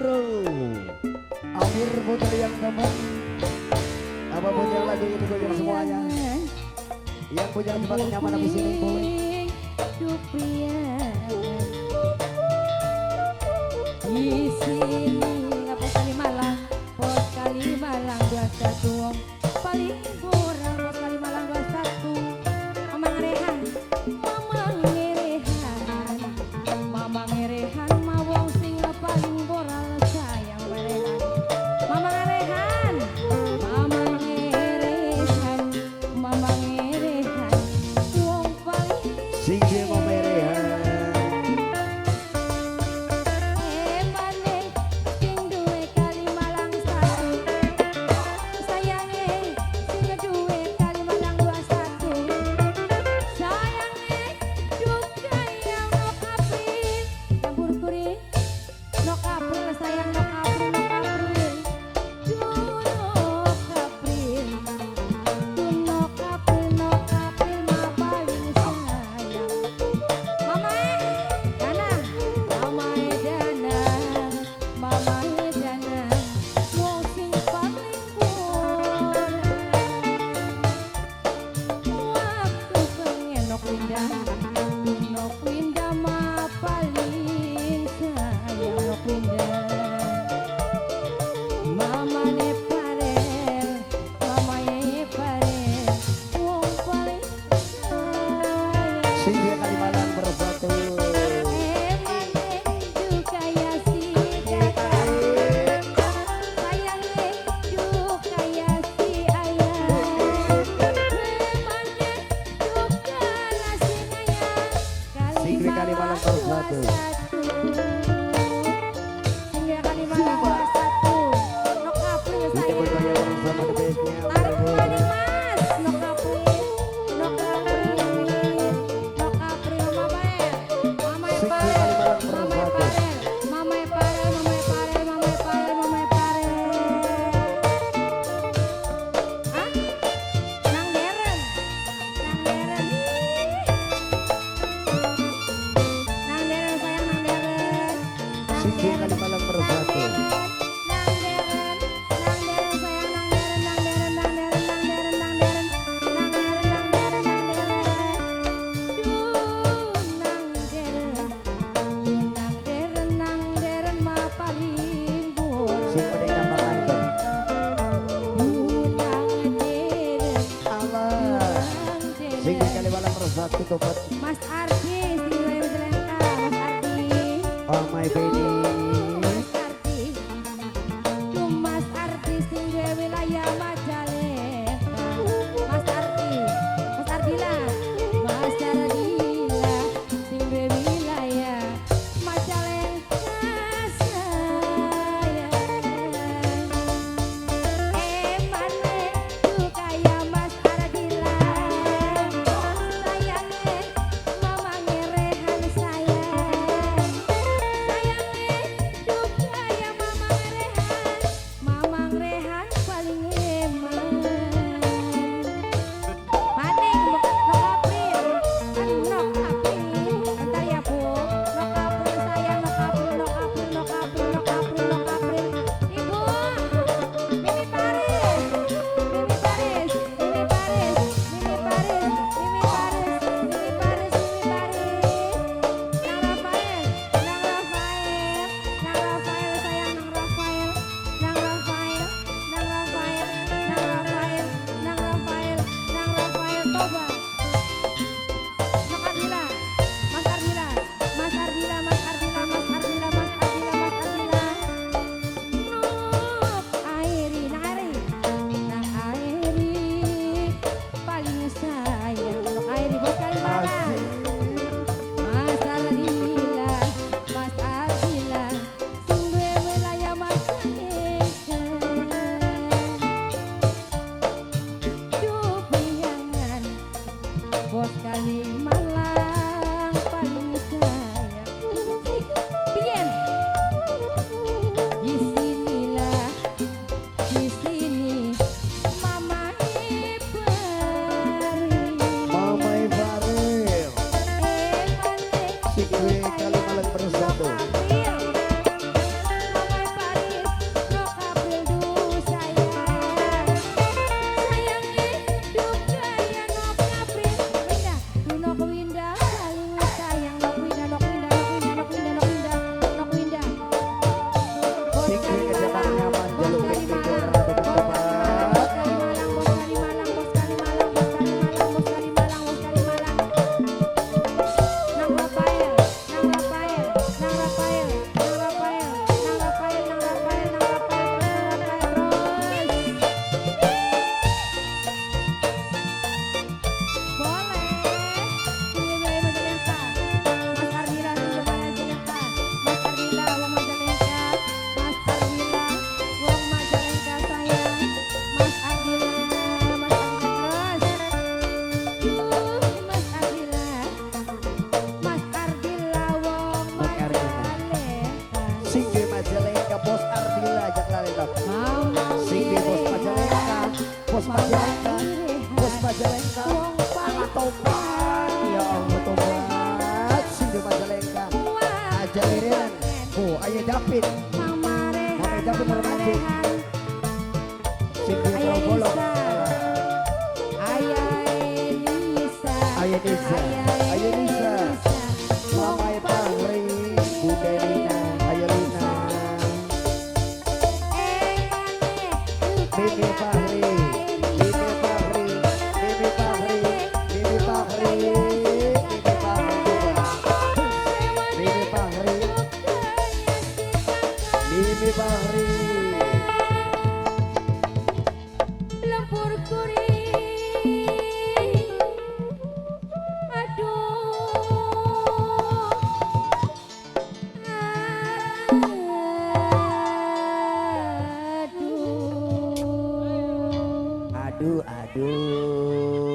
Amir putri yang teman. Apapun yang lagi ini goyang semuanya. Yang punya tempat nyaman habis ini boleh. Di sini apa kali Malang, pos kali Malang 21 paling kurang pos kali Malang 21. Mamang Rehan, Mamang Ngerehan, Mamang Ngerehan, mawong sing paling boral sayang Rehan. Mamang Rehan, Mamang Ngerehan, Mamang Ngerehan, wong paling Sing Mama Rehan. Mas Ardi, Mas Ardi. Oh my baby. Mas Ardi, Mas Ardi sing wilayah Majalengka. Mas Ardi, Mas Ardila, Mas Ardila sing wilayah Majalengka sayang. Mane tu kaya Mas Ardila. Mamang Ngerehan sayang, Singgi Majalengka bos Ardila ajak lengkap. Mama Singgi bos Majalengka, bos Majalengka, bos Majalengka. Anak tobat, ya Allah tobat. Singgi Majalengka, aja lirian. Oh, ayah Japit, Mama Mama Japit bermancing. Singgi Ayah Trogolong, Elisa, ayah Nisa, ayah Nisa. Mama Pahri, Bude Lina, ayah Lina. Bibi Pahri, Bibi Pahri, Bibi Pahri, Bibi Pahri, Bibi Pahri juga. Bibi Pahri, Bibi Pahri. Lempur kuring, Aduh, aduh.